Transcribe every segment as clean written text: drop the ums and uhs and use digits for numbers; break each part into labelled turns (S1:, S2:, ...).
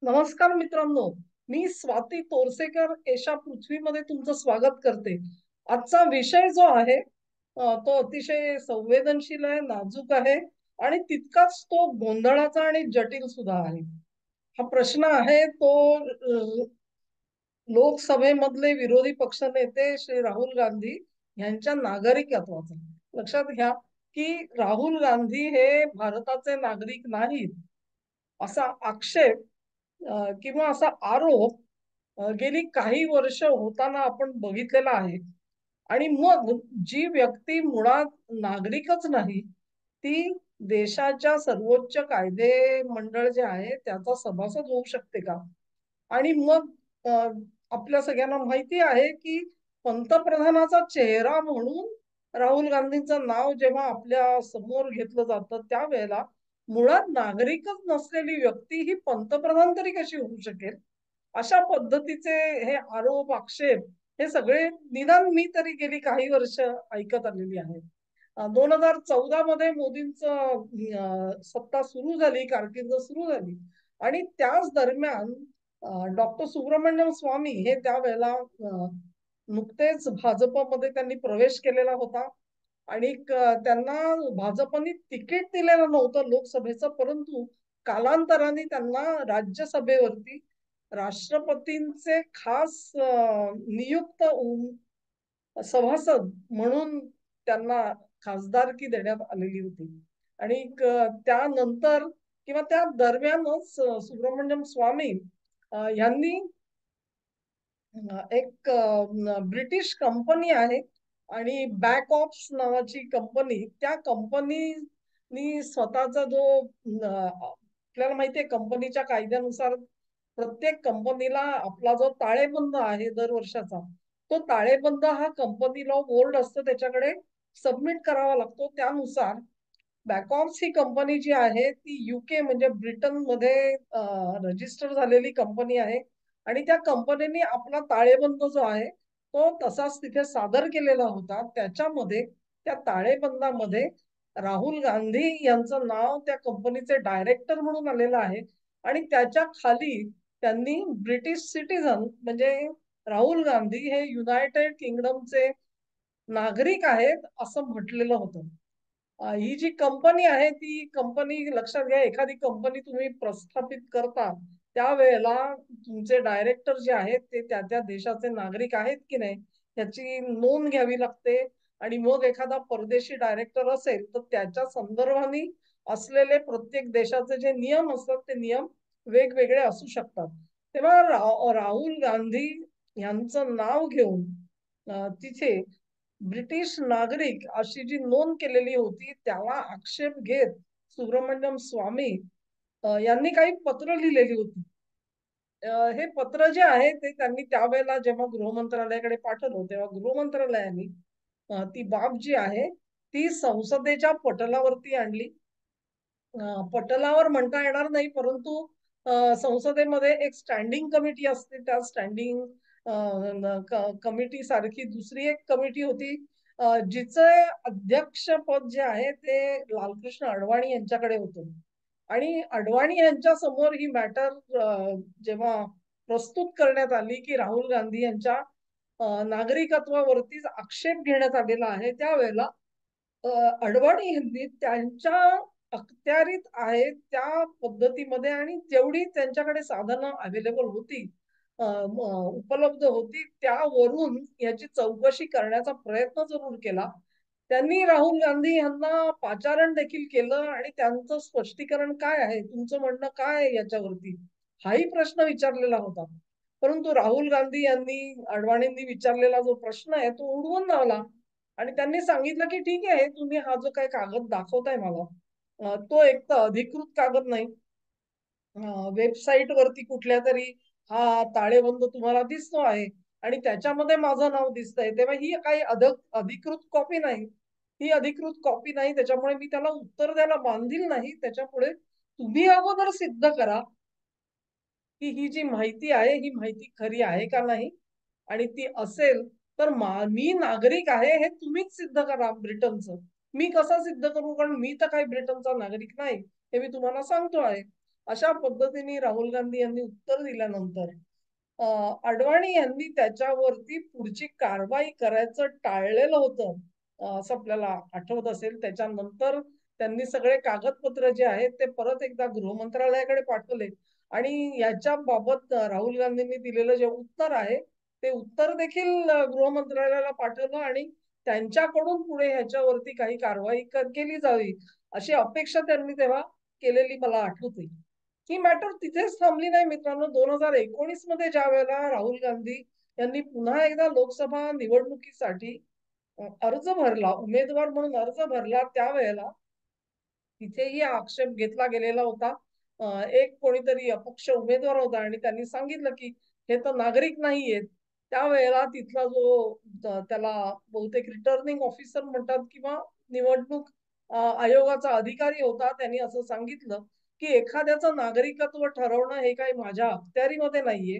S1: नमस्कार मित्रांनो. मी स्वाती तोरसेकर एशा पृथ्वीमध्ये तुमचं स्वागत करते. आजचा विषय जो आहे तो अतिशय संवेदनशील आहे, नाजूक आहे आणि तितकाच तो गोंधळाचा आणि जटिल सुद्धा आहे. हा प्रश्न आहे तो लोकसभेमधले विरोधी पक्षनेते श्री राहुल गांधी यांच्या नागरिकत्वाचा. लक्षात घ्या की राहुल गांधी हे भारताचे नागरिक नाहीत असा आक्षेप किंवा असा आरोप गेली काही वर्ष होताना आपण बघितलेला आहे. आणि मग जी व्यक्ती मुळात नागरिकच नाही ती देशाच्या सर्वोच्च कायदे मंडळ जे आहे त्याचा सभासद होऊ शकते का? आणि मग आपल्या सगळ्यांना माहिती आहे की पंतप्रधानाचा चेहरा म्हणून राहुल गांधींचं नाव जेव्हा आपल्या समोर घेतलं जातं त्यावेळेला मुळात नागरिकच नसलेली व्यक्ती ही पंतप्रधान तरी कशी होऊ शकेल? अशा पद्धतीचे हे आरोप आक्षेप हे सगळे निदान मी तरी गेली काही वर्ष ऐकत आलेली आहे. 2014 मध्ये मोदींचं सत्ता सुरू झाली, कारकीर्द सुरू झाली आणि त्याच दरम्यान डॉक्टर सुब्रमण्यम स्वामी हे त्यावेळेला नुकतेच भाजपमध्ये त्यांनी प्रवेश केलेला होता आणि त्यांना भाजपने तिकीट दिलेलं नव्हतं लोकसभेचं, परंतु कालांतराने त्यांना राज्यसभेवरती राष्ट्रपतींचे खास नियुक्त सभासद म्हणून त्यांना खासदारकी देण्यात आलेली होती. आणि त्यानंतर किंवा त्या दरम्यानच सुब्रमण्यम स्वामी यांनी एक ब्रिटिश कंपनी आहे आणि बॅक ऑप्स नावाची कंपनी, त्या कंपनीनी स्वतःचा जो आपल्याला माहितीये कंपनीच्या कायद्यानुसार प्रत्येक कंपनीला आपला जो ताळेबंद आहे दर वर्षाचा तो ताळेबंद हा कंपनी लॉ बोर्ड असतो त्याच्याकडे सबमिट करावा लागतो. त्यानुसार बॅकऑप्स ही कंपनी जी आहे ती युके म्हणजे ब्रिटन मध्ये रजिस्टर झालेली कंपनी आहे आणि त्या कंपनीने आपला ताळेबंद जो आहे तो तसाच तिथे सादर केलेला होता. त्याच्यामध्ये त्या ताळेबंदामध्ये राहुल गांधी यांचं नाव त्या कंपनीचे डायरेक्टर म्हणून आलेलं आहे आणि त्याच्या खाली त्यांनी ब्रिटिश सिटीजन म्हणजे राहुल गांधी हे युनायटेड किंगडमचे नागरिक आहेत असं म्हटलेलं होतं. ही जी कंपनी आहे ती कंपनी लक्षात घ्या, एखादी कंपनी तुम्ही प्रस्थापित करता त्यावेळेला तुमचे डायरेक्टर जे आहेत ते त्या त्या देशाचे नागरिक आहेत की नाही याची नोंद घ्यावी लागते. आणि मग एखादा परदेशी डायरेक्टर असेल तर त्याच्या संदर्भाने असलेले प्रत्येक देशाचे जे नियम असतात ते नियम वेगवेगळे असू शकतात. तेव्हा राहुल गांधी यांचं नाव घेऊन तिथे ब्रिटिश नागरिक अशी जी नोंद केलेली होती त्याला आक्षेप घेत सुब्रमण्यम स्वामी यांनी काही पत्र लिहिलेली होती. हे पत्र जे आहे ते त्यांनी त्यावेळेला जेव्हा गृहमंत्रालयाकडे पाठवलं तेव्हा गृहमंत्रालयाने ती बाब जी आहे ती संसदेच्या पटलावरती आणली. पटलावर म्हणता येणार नाही, परंतु संसदेमध्ये एक स्टँडिंग कमिटी असते. त्या स्टँडिंग कमिटी सारखी दुसरी एक कमिटी होती जिचे अध्यक्ष पद जे आहे ते लालकृष्ण अडवाणी यांच्याकडे होतं. आणि अडवाणी यांच्या समोर ही मॅटर जेव्हा प्रस्तुत करण्यात आली की राहुल गांधी यांच्या नागरिकत्वावरतीच आक्षेप घेण्यात आलेला आहे त्यावेळेला अडवाणी यांनी त्यांच्या अखत्यारीत आहे त्या पद्धतीमध्ये आणि जेवढी त्यांच्याकडे साधनं अवेलेबल होती उपलब्ध होती त्यावरून याची चौकशी करण्याचा प्रयत्न जरूर केला. त्यांनी राहुल गांधी यांना पाचारण देखील केलं आणि त्यांचं स्पष्टीकरण काय आहे, तुमचं म्हणणं काय आहे याच्यावरती, हाही प्रश्न विचारलेला होता. परंतु राहुल गांधी यांनी अडवाणींनी विचारलेला जो प्रश्न आहे तो उडवून लावला आणि त्यांनी सांगितलं की ठीक आहे तुम्ही हा जो काही कागद दाखवताय मला तो एक तर अधिकृत कागद नाही. वेबसाईट वरती कुठल्या तरी हा ताळेबंद तुम्हाला दिसतो आहे आणि त्याच्यामध्ये माझं नाव दिसतंय, तेव्हा ही काही अधिकृत कॉपी नाही. ही अधिकृत कॉपी नाही त्याच्यामुळे मी त्याला उत्तर द्यायला बांधील नाही. त्याच्यामुळे तुम्ही अगोदर सिद्ध करा की ही जी माहिती आहे ही माहिती खरी आहे का नाही आणि ती असेल तर मी नागरिक आहे हे तुम्हीच सिद्ध करा ब्रिटनचं. मी कसं सिद्ध करू, कारण मी तर काही ब्रिटनचा नागरिक नाही हे मी तुम्हाला सांगतो आहे. अशा पद्धतीने राहुल गांधी यांनी उत्तर दिल्यानंतर अडवाणी यांनी त्याच्यावरती पुढची कारवाई करायचं टाळलेलं होतं. असं आपल्याला आठवत असेल. त्याच्यानंतर त्यांनी सगळे कागदपत्र जे आहेत ते परत एकदा गृह मंत्रालयाकडे पाठवले आणि याच्या बाबत राहुल गांधींनी दिलेलं जे उत्तर आहे ते उत्तर देखील गृह मंत्रालयाला पाठवलं आणि त्यांच्याकडून पुढे ह्याच्यावरती काही कारवाई केली जावी अशी अपेक्षा त्यांनी तेव्हा केलेली मला आठवते. ही मॅटर तिथेच थांबली नाही मित्रांनो. 2019 मध्ये ज्या वेळेला राहुल गांधी यांनी पुन्हा एकदा लोकसभा निवडणुकीसाठी अर्ज भरला, उमेदवार म्हणून अर्ज भरला, त्यावेळेला तिथेही आक्षेप घेतला गेलेला होता. एक कोणीतरी अपक्ष उमेदवार होता आणि त्यांनी सांगितलं की हे तर नागरिक नाहीयेत. त्यावेळेला तिथला जो त्याला बहुतेक रिटर्निंग ऑफिसर म्हणतात किंवा निवडणूक आयोगाचा अधिकारी होता, त्यांनी असं सांगितलं की एखाद्याचं नागरिकत्व ठरवणं हे काही माझ्या अखत्यारीमध्ये नाहीये.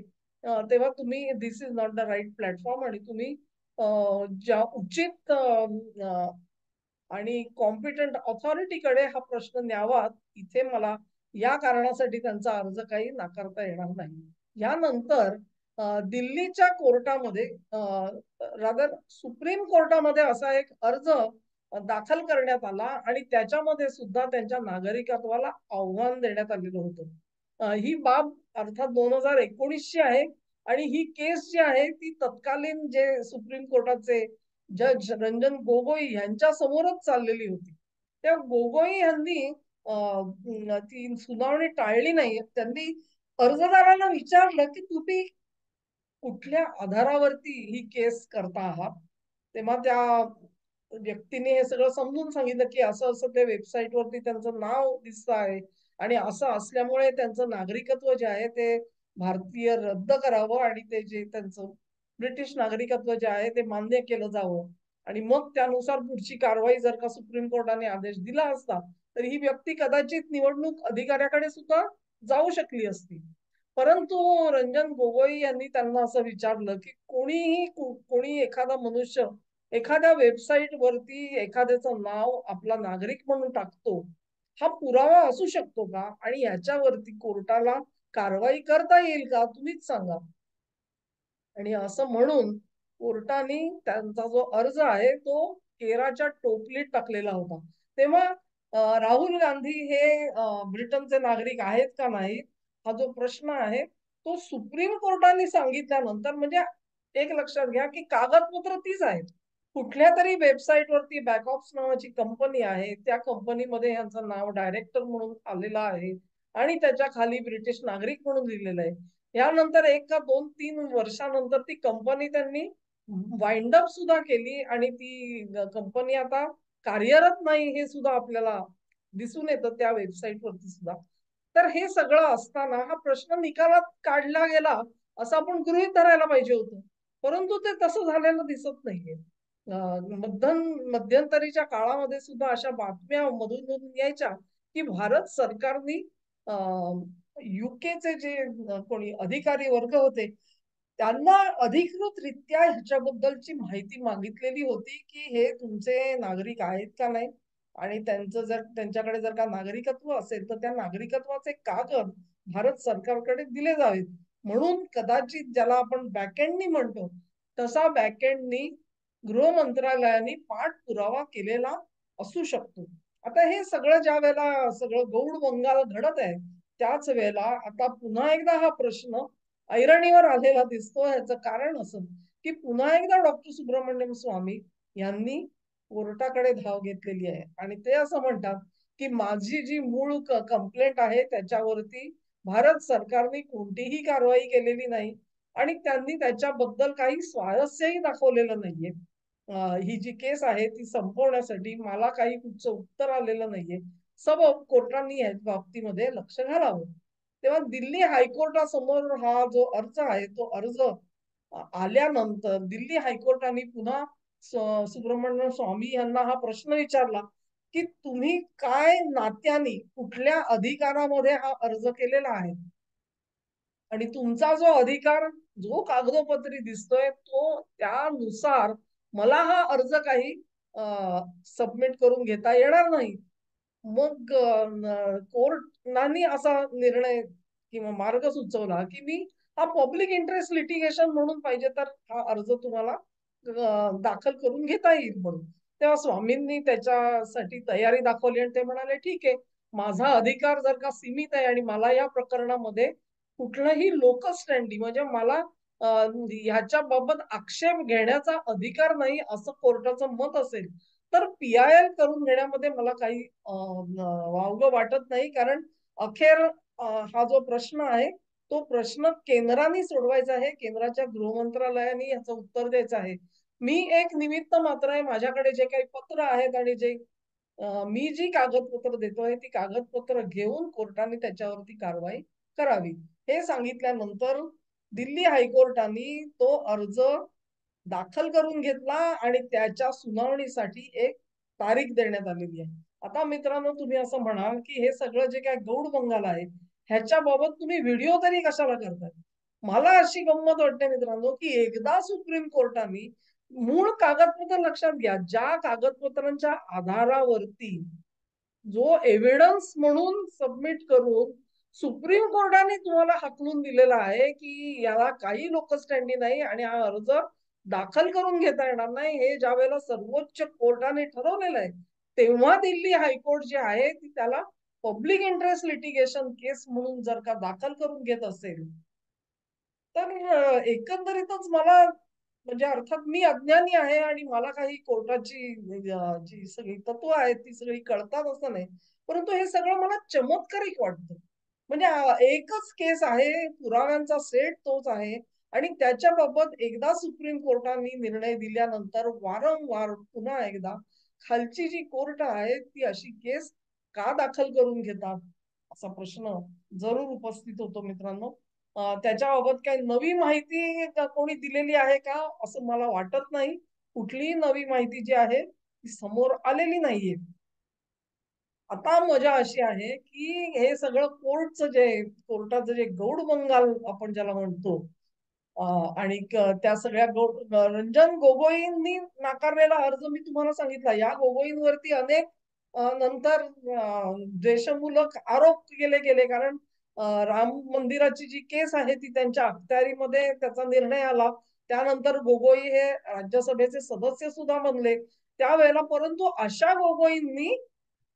S1: तेव्हा तुम्ही this is not the right platform आणि तुम्ही ज्या उचित आणि कॉम्पिटंट ऑथॉरिटीकडे हा प्रश्न न्यावा. इथे मला या कारणासाठी त्यांचा अर्ज काही नाकारता येणार नाही. यानंतर दिल्लीच्या कोर्टामध्ये रादर सुप्रीम कोर्टामध्ये असा एक अर्ज दाखल करण्यात आला आणि त्याच्यामध्ये सुद्धा त्यांच्या नागरिकत्वाला आव्हान देण्यात आलेलं होतं. ही बाब अर्थात 2019 ची आहे आणि ही केस जी आहे ती तत्कालीन जे सुप्रीम कोर्टाचे जज रंजन गोगोई यांच्या समोरच चाललेली होती. त्या गोगोई यांनी ती सुनावणी टाळली नाही. त्यांनी अर्जदारांना विचारलं की तुम्ही कुठल्या आधारावरती ही केस करता आहात. तेव्हा त्या व्यक्तीने हे सगळं समजून सांगितलं की असं असं त्या वेबसाईट वरती त्यांचं नाव दिसत आहे आणि असं असल्यामुळे त्यांचं नागरिकत्व जे आहे ते भारतीय रद्द करावं आणि ते जे त्यांचं ब्रिटिश नागरिकत्व जे आहे ते मान्य केलं जावं आणि मग त्यानुसार पुढची कारवाई जर का सुप्रीम कोर्टाने आदेश दिला असता तर ही व्यक्ती कदाचित निवडणूक अधिकाऱ्याकडे सुद्धा जाऊ शकली असती. परंतु रंजन गोगोई यांनी त्यांना असं विचारलं की कोणी एखादा मनुष्य एखाद्या वेबसाईट वरती एखाद्याचं नाव आपला नागरिक म्हणून टाकतो, हा पुरावा असू शकतो का आणि याच्यावरती कोर्टाला कारवाई करता येईल का, तुम्हीच सांगा. आणि असं म्हणून कोर्टाने त्यांचा जो अर्ज आहे तो केराच्या टोपलीत टाकलेला होता. तेव्हा राहुल गांधी हे ब्रिटनचे नागरिक आहेत का नाहीत हा जो प्रश्न आहे तो सुप्रीम कोर्टाने सांगितल्यानंतर म्हणजे एक लक्षात घ्या की कागदपत्र तीच आहेत. कुठल्या तरी वेबसाईट वरती बॅकऑप्स नावाची कंपनी आहे, त्या कंपनीमध्ये यांचं नाव डायरेक्टर म्हणून आलेलं आहे आणि त्याच्या खाली ब्रिटिश नागरिक म्हणून लिहिलेलं आहे. यानंतर एक का 2-3 वर्षानंतर ती कंपनी त्यांनी वाइंड अप सुद्धा केली आणि ती कंपनी आता कार्यरत नाही हे सुद्धा आपल्याला दिसून येतं त्या वेबसाईट वरती सुद्धा. तर हे सगळं असताना हा प्रश्न निकालात काढला गेला असं आपण गृहीत धरायला पाहिजे होतं. परंतु ते तसं झालेलं दिसत नाहीये. मध्यंतरीच्या काळामध्ये सुद्धा अशा बातम्या मधून मधून यायच्या की भारत सरकारने युकेचे जे कोणी अधिकारी वर्ग होते त्यांना अधिकृतरित्या ह्याच्याबद्दलची माहिती मागितलेली होती की हे तुमचे नागरिक आहेत का नाही आणि त्यांचं जर त्यांच्याकडे जर का नागरिकत्व असेल तर त्या नागरिकत्वाचे कागद भारत सरकारकडे दिले जावेत. म्हणून कदाचित ज्याला आपण बॅकएंडनी म्हणतो तसा बॅकएंडनी गृह मंत्रालयाने पाठपुरावा केलेला असू शकतो. आता हे सगळं ज्या वेळेला सगळं गौड बंगाल घडत आहे त्याच वेळेला आता पुन्हा एकदा हा प्रश्न ऐरणीवर आलेला दिसतो. याचं कारण असं की पुन्हा एकदा डॉक्टर सुब्रमण्यम स्वामी यांनी कोर्टाकडे धाव घेतलेली आहे आणि ते असं म्हणतात की माझी जी मूळ कंप्लेंट आहे त्याच्यावरती भारत सरकारने कोणतीही कारवाई केलेली नाही आणि त्यांनी त्याच्याबद्दल काही स्वारस्यही दाखवलेलं नाहीये. ही जी केस आहे ती संपवण्यासाठी मला काही कुठचं उत्तर आलेलं नाहीये. सबब कोर्टांनी या बाबतीमध्ये लक्ष घालावं. तेव्हा दिल्ली हायकोर्टासमोर हा जो अर्ज आहे तो अर्ज आल्यानंतर दिल्ली हायकोर्टाने पुन्हा सुब्रमण्यम स्वामी यांना हा प्रश्न विचारला की तुम्ही काय नात्याने कुठल्या अधिकारामध्ये हा अर्ज केलेला आहे आणि तुमचा जो अधिकार जो कागदोपत्री दिसतोय तो त्यानुसार मला हा अर्ज काही सबमिट करून घेता येणार नाही. मग कोर्टाने असा निर्णय किंवा मार्ग सुचवला की मी हा पब्लिक इंटरेस्ट लिटिगेशन म्हणून पाहिजे तर हा अर्ज तुम्हाला दाखल करून घेता येईल म्हणून. तेव्हा स्वामींनी त्याच्यासाठी तयारी दाखवली आणि ते म्हणाले ठीक आहे, माझा अधिकार जर का सीमित आहे आणि मला या प्रकरणामध्ये कुठलंही लोकल स्टँडिंग म्हणजे मला ह्याच्या बाबत आक्षेप घेण्याचा अधिकार नाही असं कोर्टाचं मत असेल, तर पीआयएल करून घेण्यामध्ये मला काही वावगं वाटत नाही. कारण अखेर हा जो प्रश्न आहे तो प्रश्न केंद्राने सोडवायचा आहे, केंद्राच्या गृहमंत्रालयाने याचं उत्तर द्यायचं आहे. मी एक निमित्त मात्र आहे. माझ्याकडे जे काही पत्र आहेत आणि जे मी जी कागदपत्र देतोय ती कागदपत्र घेऊन कोर्टाने त्याच्यावरती कारवाई करावी हे सांगितल्यानंतर दिल्ली हायकोर्टाने तो अर्ज दाखल करून घेतला आणि त्याच्या सुनावणीसाठी एक तारीख देण्यात आलेली आहे. आता मित्रांनो, तुम्ही असं म्हणाल की हे सगळं जे काय गौड बंगाल आहे ह्याच्या बाबत तुम्ही व्हिडिओ तरी कशाला करताय. मला अशी गंमत वाटते मित्रांनो की एकदा सुप्रीम कोर्टाने मूळ कागदपत्र लक्षात घ्या, ज्या कागदपत्रांच्या आधारावरती जो एव्हिडन्स म्हणून सबमिट करून सुप्रीम कोर्टाने तुम्हाला हाकलून दिलेला आहे की याला काही लोक स्टँडी नाही आणि हा अर्ज दाखल करून घेता येणार नाही, हे ज्या वेळेला सर्वोच्च कोर्टाने ठरवलेलं आहे, तेव्हा दिल्ली हायकोर्ट जे आहे ती त्याला पब्लिक इंटरेस्ट लिटिगेशन केस म्हणून जर का दाखल करून घेत असेल तर एकंदरीतच मला म्हणजे अर्थात मी अज्ञानी आहे आणि मला काही कोर्टाची जी सगळी तत्व आहेत ती सगळी कळतात असं नाही, परंतु हे सगळं मला चमत्कारिक वाटतं. म्हणजे एकच केस आहे, पुराव्यांचा सेट तोच आहे आणि त्याच्याबाबत एकदा सुप्रीम कोर्टाने निर्णय दिल्यानंतर वारंवार पुन्हा एकदा खालची जी कोर्ट आहे ती अशी केस का दाखल करून घेतात असा प्रश्न जरूर उपस्थित होतो मित्रांनो. त्याच्याबाबत काही नवी माहिती कोणी दिलेली आहे का असं मला वाटत नाही. कुठलीही नवी माहिती जी आहे ती समोर आलेली नाहीये. आता मजा अशी आहे की हे सगळं कोर्टाचं जे गौड बंगाल आपण ज्याला म्हणतो आणि त्या सगळ्या रंजन गोगोईंनी नाकारलेला अर्ज मी तुम्हाला सांगितला. या गोगोईंवरती अनेक नंतर द्वेषमूलक आरोप केले गेले. कारण राम मंदिराची जी केस आहे ती त्यांच्या अखत्यारीमध्ये त्याचा निर्णय आला. त्यानंतर गोगोई हे राज्यसभेचे सदस्य सुद्धा बनले त्यावेळेला. परंतु अशा गोगोईंनी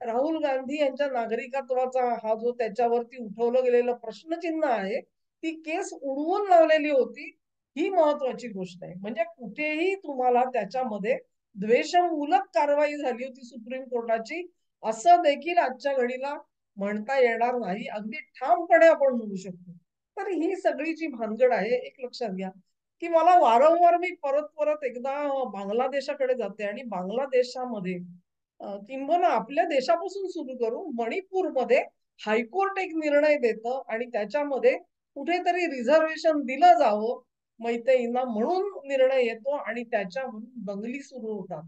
S1: राहुल गांधी यांच्या नागरिकत्वाचा हा जो त्याच्यावरती उठवलं गेलेलं प्रश्नचिन्ह आहे ती केस उडवून लावलेली होती. ही महत्वाची गोष्ट आहे. म्हणजे कुठेही तुम्हाला त्याच्यामध्ये द्वेषमूलक कारवाई झाली होती सुप्रीम कोर्टाची असं देखील आजच्या घडीला म्हणता येणार नाही. अगदी ठामपणे आपण म्हणू शकतो. तर ही सगळी जी भानगड आहे एक लक्षात घ्या की मला वारंवार मी परत परत एकदा बांगलादेशाकडे जाते आणि बांगलादेशामध्ये किंबहुना आपल्या देशापासून सुरू करू मणिपूरमध्ये हायकोर्ट एक निर्णय देतं आणि त्याच्यामध्ये कुठेतरी रिझर्वेशन दिलं जावं मैतेईंना म्हणून निर्णय येतो आणि त्याच्यावरून दंगली सुरू होतात.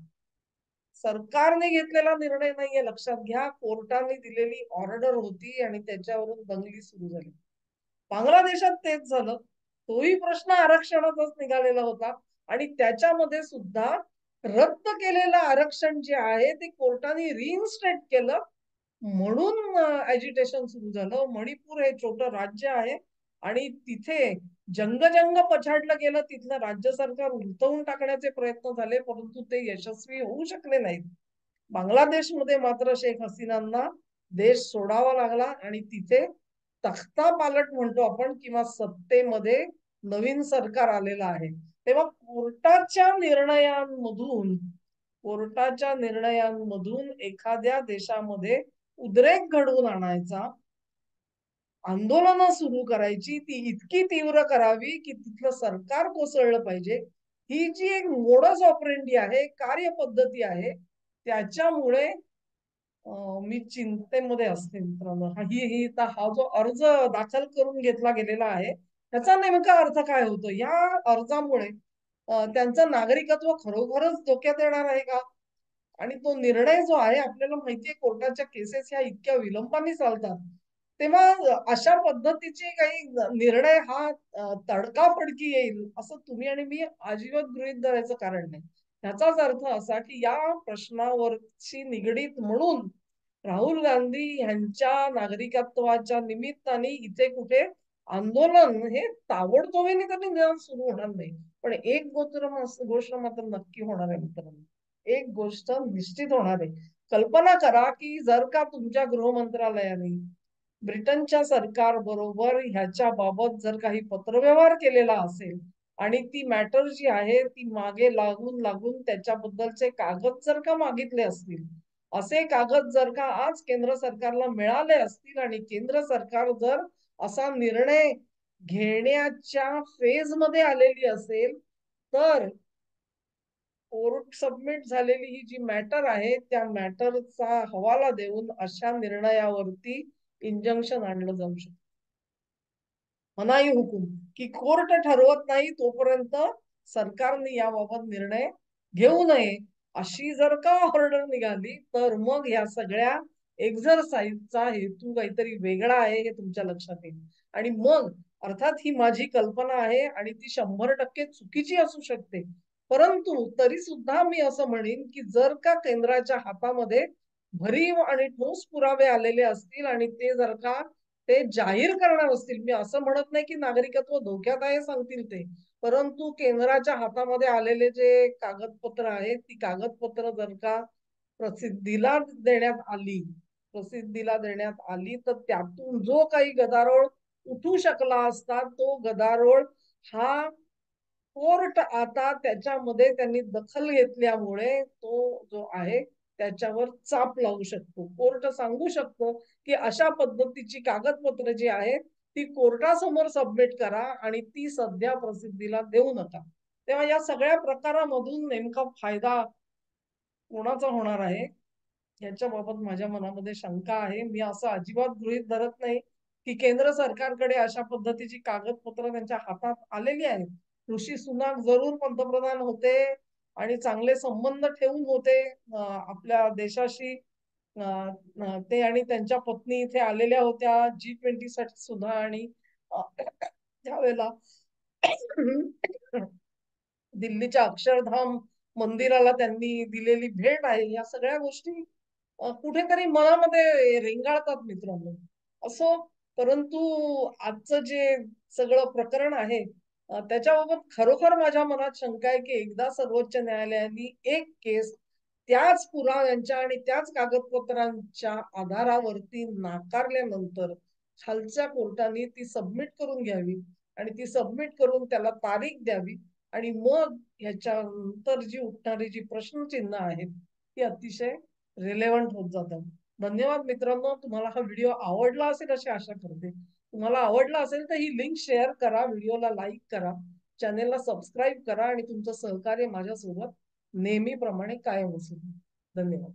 S1: सरकारने घेतलेला निर्णय नाहीये, लक्षात घ्या. कोर्टाने दिलेली ऑर्डर होती आणि त्याच्यावरून दंगली सुरू झाली. बांगलादेशात तेच झालं. तोही प्रश्न आरक्षणाचाच निघालेला होता आणि त्याच्यामध्ये सुद्धा रद्द केलेलं आरक्षण जे आहे ते कोर्टाने रिइन्स्टेट केलं म्हणून अजिटेशन सुरू झालं. मणिपूर हे छोटं राज्य आहे आणि तिथे जंग पछाडलं गेलं. तिथलं राज्य सरकार उलटवून टाकण्याचे प्रयत्न झाले परंतु ते यशस्वी होऊ शकले नाहीत. बांगलादेशमध्ये मात्र शेख हसीनांना देश सोडावा लागला आणि तिथे तख्ता पालट म्हणतो आपण किंवा सत्तेमध्ये नवीन सरकार आलेलं आहे. तेव्हा कोर्टाच्या निर्णयांमधून एखाद्या देशामध्ये उद्रेक घडवून आणायचा, आंदोलनं सुरू करायची, ती इतकी तीव्र करावी की तिथलं सरकार कोसळलं पाहिजे. ही जी एक मोडस ऑपरेंडी आहे, कार्यपद्धती आहे, त्याच्यामुळे मी चिंतेमध्ये असते मित्रांनो. हा जो अर्ज दाखल करून घेतला गेलेला आहे त्याचा नेमका अर्थ काय होतो. या अर्जामुळे त्यांचं नागरिकत्व खरोखरच धोक्यात येणार आहे का. आणि तो निर्णय जो आहे आपल्याला माहितीये कोर्टाच्या केसेस ह्या इतक्या विलंबाने चालतात. तेव्हा अशा पद्धतीचे काही निर्णय हा तडकाफडकी येईल असं तुम्ही आणि मी अजिबात गृहीत धरायचं कारण नाही. ह्याचाच अर्थ असा की या प्रश्नावरची निगडीत म्हणून राहुल गांधी यांच्या नागरिकत्वाच्या निमित्ताने इथे कुठे आंदोलन हे ताबडतोबीने कधी सुरू होणार नाही. पण एक गोष्ट मात्र नक्की होणार आहे मित्रांनो. एक गोष्ट निश्चित होणार आहे. कल्पना करा की जर का तुमच्या गृह मंत्रालयाने ब्रिटनच्या सरकार बरोबर ह्याच्या बाबत जर काही पत्रव्यवहार केलेला असेल आणि ती मॅटर जी आहे ती मागे लागून लागून त्याच्याबद्दलचे कागद जर का मागितले असतील, असे कागद जर का आज केंद्र सरकारला मिळाले असतील आणि केंद्र सरकार जर असा निर्णय घेण्याच्या फेज मध्ये आलेली असेल, तर कोर्ट सबमिट झालेली ही जी मॅटर आहे त्या मॅटरचा हवाला देऊन अशा निर्णयावरती इंजंक्शन आणलं जाऊ शकतं. मनाई हुकूम की कोर्ट ठरवत नाही तोपर्यंत सरकारने याबाबत निर्णय घेऊ नये, अशी जर का ऑर्डर निघाली तर मग या सगळ्या एक्झरसाइजचा हेतू काहीतरी वेगळा आहे हे तुमच्या लक्षात येईल. आणि मग अर्थात ही माझी कल्पना आहे आणि ती 100% चुकीची असू शकते, परंतु तरी सुद्धा मी असं म्हणेन की जर का केंद्राच्या हातामध्ये भरीव आणि ठोस पुरावे आलेले असतील आणि ते जर का ते जाहीर करणार असतील, मी असं म्हणत नाही की नागरिकत्व धोक्यात आहे सांगतील ते, परंतु केंद्राच्या हातामध्ये आलेले जे कागदपत्र आहेत ती कागदपत्र जर का प्रसिद्धीला देण्यात आली प्रसिद्धीला देण्यात आली तर त्यातून जो काही गदारोळ उठू शकला असता तो गदारोळ हा कोर्ट आता त्याच्यामध्ये त्यांनी दखल घेतल्यामुळे तो जो आहे त्याच्यावर चाप लावू शकतो. कोर्ट सांगू शकतो की अशा पद्धतीची कागदपत्र जी आहेत ती कोर्टासमोर सबमिट करा आणि ती सध्या प्रसिद्धीला देऊ नका. तेव्हा या सगळ्या प्रकारामधून नेमका फायदा कोणाचा होणार आहे याच्या बाबत माझ्या मनामध्ये शंका आहे. मी असं अजिबात गृहीत धरत नाही की केंद्र सरकारकडे अशा पद्धतीची कागदपत्र त्यांच्या हातात आलेली आहेत. ऋषी सुनाक जरूर पंतप्रधान होते आणि चांगले संबंध ठेवून होते आपल्या देशाशी. ते आणि त्यांच्या पत्नी इथे आलेल्या होत्या G20 साठी सुद्धा आणि त्यावेळेला दिल्लीच्या अक्षरधाम मंदिराला त्यांनी दिलेली भेट आहे. या सगळ्या गोष्टी कुठेतरी मनामध्ये रेंगाळतात मित्रांनो. असो, परंतु आजचं जे सगळं प्रकरण आहे त्याच्याबाबत खरोखर माझ्या मनात शंका आहे की एकदा सर्वोच्च न्यायालयाने एक केस त्याच पुराव्यांच्या आणि त्याच कागदपत्रांच्या आधारावरती नाकारल्यानंतर खालच्या कोर्टाने ती सबमिट करून घ्यावी आणि ती सबमिट करून त्याला तारीख द्यावी आणि मग ह्याच्यानंतर जी उठणारी जी प्रश्नचिन्ह आहेत ती अतिशय रिलेव्हंट होत जातात. धन्यवाद मित्रांनो. तुम्हाला हा व्हिडिओ आवडला असेल अशी आशा करते. तुम्हाला आवडला असेल तर ही लिंक शेअर करा, व्हिडिओला लाईक करा, चॅनेलला सबस्क्राईब करा आणि तुमचं सहकार्य माझ्यासोबत नेहमीप्रमाणे कायम असू. धन्यवाद.